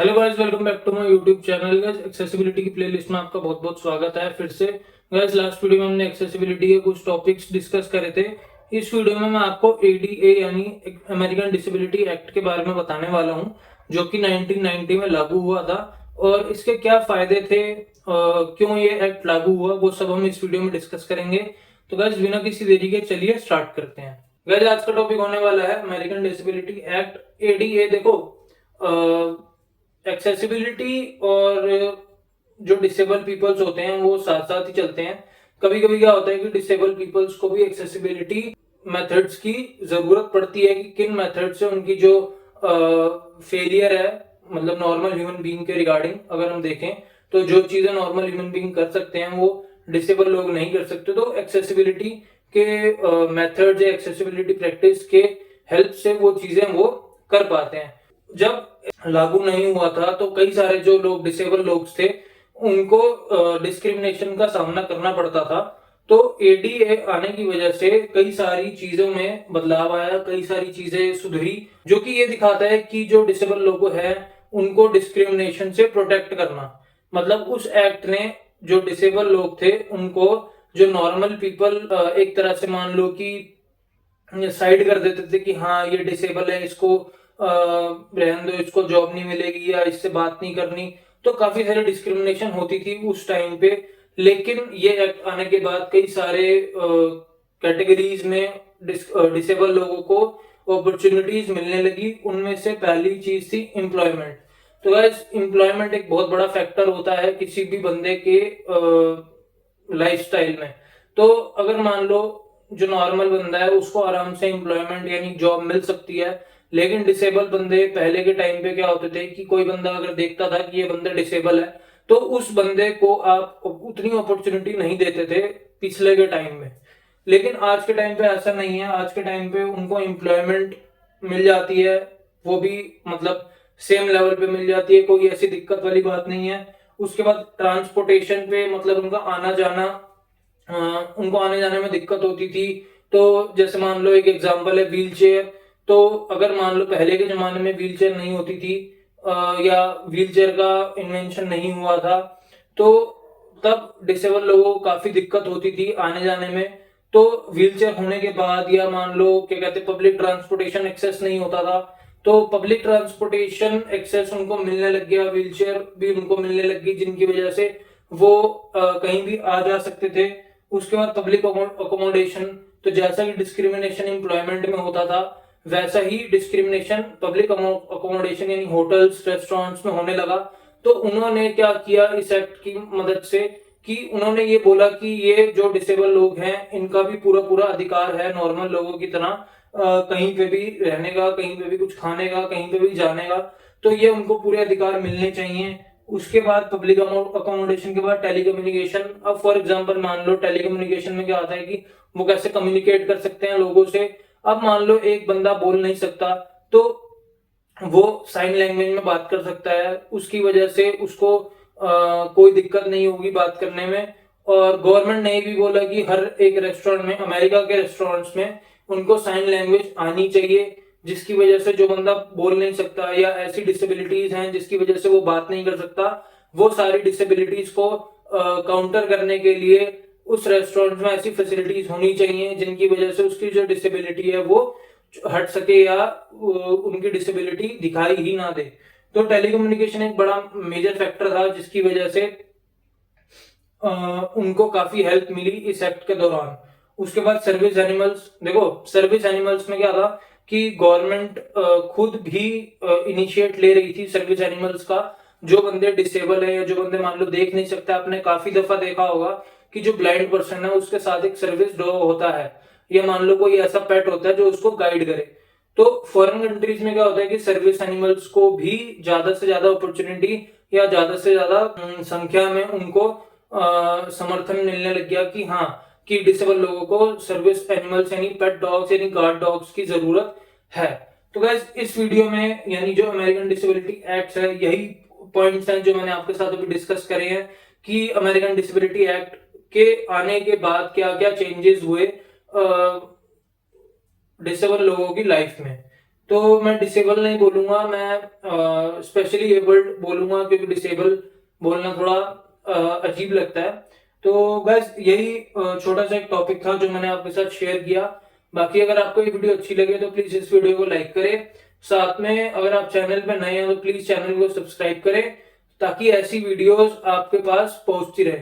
Hello guys, welcome back to my YouTube channel. Guys, accessibility की playlist में आपका बहुत बहुत स्वागत है फिर से। गाइस, लास्ट वीडियो में हमने एक्सेसिबिलिटी के कुछ टॉपिक्स डिस्कस करे थे। इस वीडियो में मैं आपको एडीए यानी अमेरिकन डिसेबिलिटी एक्ट के बारे में बताने वाला हूं, जो कि 1990 में लागू हुआ था और इसके क्या फायदे थे, क्यों ये एक्ट लागू हुआ, वो सब हम इस वीडियो में डिस्कस करेंगे। तो गाइस, बिना किसी देरी के चलिए स्टार्ट करते हैं। गाइस, आज का टॉपिक होने वाला है अमेरिकन डिसेबिलिटी एक्ट एडीए। देखो, एक्सेसिबिलिटी और जो डिसेबल पीपल्स होते हैं वो साथ साथ ही चलते हैं। कभी कभी क्या होता है कि डिसेबल पीपल्स को भी एक्सेसिबिलिटी मेथड्स की जरूरत पड़ती है कि किन मेथड से उनकी जो फेलियर है, मतलब नॉर्मल ह्यूमन बीइंग के रिगार्डिंग अगर हम देखें तो जो चीजें नॉर्मल ह्यूमन बीइंग कर सकते हैं वो डिसेबल लोग नहीं कर सकते। तो एक्सेसिबिलिटी के मेथड्स या एक्सेसिबिलिटी प्रैक्टिस के हेल्प से वो चीजें वो कर पाते हैं। जब लागू नहीं हुआ था तो कई सारे जो लोग डिसेबल लोग थे उनको डिस्क्रिमिनेशन का सामना करना पड़ता था। तो एडीए आने की वजह से कई सारी चीजों में बदलाव आया, कई सारी चीजें सुधरी, जो कि ये दिखाता है कि जो डिसेबल लोग हैं उनको डिस्क्रिमिनेशन से प्रोटेक्ट करना। मतलब उस एक्ट ने जो डिसेबल लोग थे उनको, जो नॉर्मल पीपल एक तरह से मान लो कि साइड कर देते थे कि हाँ ये डिसेबल है, इसको रहने दो, इसको जॉब नहीं मिलेगी या इससे बात नहीं करनी। तो काफी सारी डिस्क्रिमिनेशन होती थी उस टाइम पे। लेकिन ये एक्ट आने के बाद कई सारे कैटेगरीज में डिसेबल लोगों को अपॉर्चुनिटीज मिलने लगी। उनमें से पहली चीज थी एम्प्लॉयमेंट। तो गाइस, एम्प्लॉयमेंट एक बहुत बड़ा फैक्टर होता है किसी भी बंदे के लाइफस्टाइल में। तो अगर मान लो जो नॉर्मल बंदा है उसको आराम से एम्प्लॉयमेंट यानी जॉब मिल सकती है, लेकिन डिसेबल बंदे पहले के टाइम पे क्या होते थे कि कोई बंदा अगर देखता था कि ये बंदा डिसेबल है तो उस बंदे को आप उतनी अपॉर्चुनिटी नहीं देते थे पिछले के टाइम में। लेकिन आज के टाइम पे ऐसा नहीं है। आज के टाइम पे उनको एम्प्लॉयमेंट मिल जाती है, वो भी मतलब सेम लेवल पे मिल जाती है, कोई ऐसी दिक्कत वाली बात नहीं है। उसके बाद ट्रांसपोर्टेशन पे मतलब उनका आना जाना, उनको आने जाने में दिक्कत होती थी। तो जैसे मान लो एक एग्जांपल है व्हील चेयर। तो अगर मान लो पहले के जमाने में व्हील चेयर नहीं होती थी या व्हील चेयर का इन्वेंशन नहीं हुआ था, तो तब डिसेबल लोगों को काफी दिक्कत होती थी आने जाने में। तो व्हील चेयर होने के बाद या मान लो क्या कहते हैं पब्लिक ट्रांसपोर्टेशन एक्सेस नहीं होता था, तो पब्लिक ट्रांसपोर्टेशन एक्सेस उनको मिलने लग गया, व्हील चेयर भी उनको मिलने लग गई, जिनकी वजह से वो कहीं भी आ जा सकते थे। उसके बाद पब्लिक अकोमोडेशन। तो जैसा कि डिस्क्रिमिनेशन एम्प्लॉयमेंट में होता था वैसा ही डिस्क्रिमिनेशन पब्लिक अकोमोडेशन यानी होटल्स रेस्टोरेंट्स में होने लगा। तो उन्होंने क्या किया इस एक्ट की मदद से कि उन्होंने ये बोला कि ये जो डिसेबल लोग हैं इनका भी पूरा पूरा अधिकार है नॉर्मल लोगों की तरह कहीं पे भी रहने का, कहीं पे भी कुछ खाने का, कहीं पे भी जाने का। तो ये उनको पूरे अधिकार मिलने चाहिए। उसके बाद पब्लिक अकोमोडेशन के बाद टेलीकम्युनिकेशन। अब फॉर एग्जांपल मान लो टेलीकम्युनिकेशन में क्या आता है कि वो कैसे कम्युनिकेट कर सकते हैं लोगों से। अब मान लो एक बंदा बोल नहीं सकता तो वो साइन लैंग्वेज में बात कर सकता है, उसकी वजह से उसको कोई दिक्कत नहीं होगी बात करने में। और गवर्नमेंट ने भी बोला कि हर एक रेस्टोरेंट में, अमेरिका के रेस्टोरेंट्स में उनको साइन लैंग्वेज आनी चाहिए, जिसकी वजह से जो बंदा बोल नहीं सकता या ऐसी डिसेबिलिटीज हैं जिसकी वजह से वो बात नहीं कर सकता, वो सारी डिसेबिलिटीज को काउंटर करने के लिए उस रेस्टोरेंट में ऐसी फैसिलिटीज होनी चाहिए जिनकी वजह से उसकी जो डिसेबिलिटी है वो हट सके या उनकी डिसेबिलिटी दिखाई ही ना दे। तो टेलीकम्युनिकेशन एक बड़ा मेजर फैक्टर था जिसकी वजह से उनको काफी हेल्प मिली इस एक्ट के दौरान। उसके बाद सर्विस एनिमल्स। देखो, सर्विस एनिमल्स में क्या था कि गवर्नमेंट खुद भी इनिशिएट ले रही थी सर्विस एनिमल्स का। जो बंदे डिसेबल है या जो बंदे मान लो देख नहीं सकते, आपने काफी दफा देखा होगा कि जो ब्लाइंड पर्सन है उसके साथ एक सर्विस डॉग होता है, या मान लो कोई ऐसा पेट होता है जो उसको गाइड करे। तो फॉरेन कंट्रीज में क्या होता है कि सर्विस एनिमल्स को भी ज्यादा से ज्यादा अपॉर्चुनिटी या ज्यादा से ज्यादा संख्या में उनको समर्थन मिलने लग गया कि हाँ कि डिसेबल लोगों को सर्विस एनिमल्स यानी पेट डॉग्स यानी गार्ड डॉग्स की जरूरत है। तो गाइस, इस वीडियो में यानी जो अमेरिकन डिसेबिलिटी एक्ट है यही पॉइंट्स हैं जो मैंने आपके साथ अभी डिस्कस करे हैं कि अमेरिकन डिसेबिलिटी एक्ट के आने के बाद क्या क्या चेंजेस हुए डिसेबल लोगों की लाइफ में। तो मैं डिसेबल नहीं बोलूंगा, मैं स्पेशली एबल्ड बोलूंगा, क्योंकि डिसेबल बोलना थोड़ा अजीब लगता है। तो बस यही छोटा सा एक टॉपिक था जो मैंने आपके साथ शेयर किया। बाकी अगर आपको ये वीडियो अच्छी लगे तो प्लीज इस वीडियो को लाइक करें, साथ में अगर आप चैनल पे नए हैं तो प्लीज चैनल को सब्सक्राइब करें, ताकि ऐसी वीडियोस आपके पास पहुंचती रहे।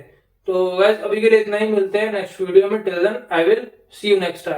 तो गाइस अभी के लिए इतना ही, मिलते हैं नेक्स्ट वीडियो में। Till then I will see you next time.